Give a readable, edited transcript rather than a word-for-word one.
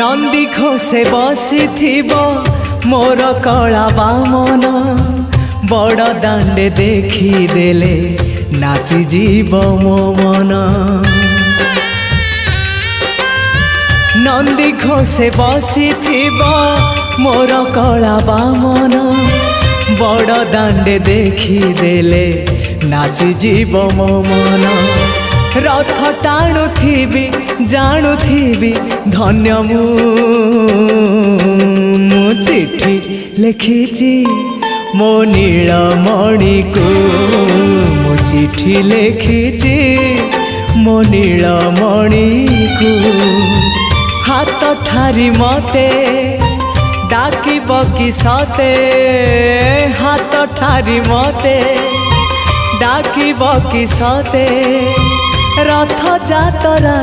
नंदी घोषे बसी मोर कला बामन बड़ दांडे देखी देले नाची जीव मो मन। नंदी घोषे बसी मोर कला बामन बड़ दांडे देखी देले नाची जीव मो मन। रथ टाणुथिबी जाणुथिबी धन्य मु चिट्ठी लिखिची मो नीलमणि को मु चिट्ठी लिखिची मो नीलमणि को। हाथ ठारी मते डाकिब कि सते हाथ ठारी मते डाकिब कि सते रथ जातरा।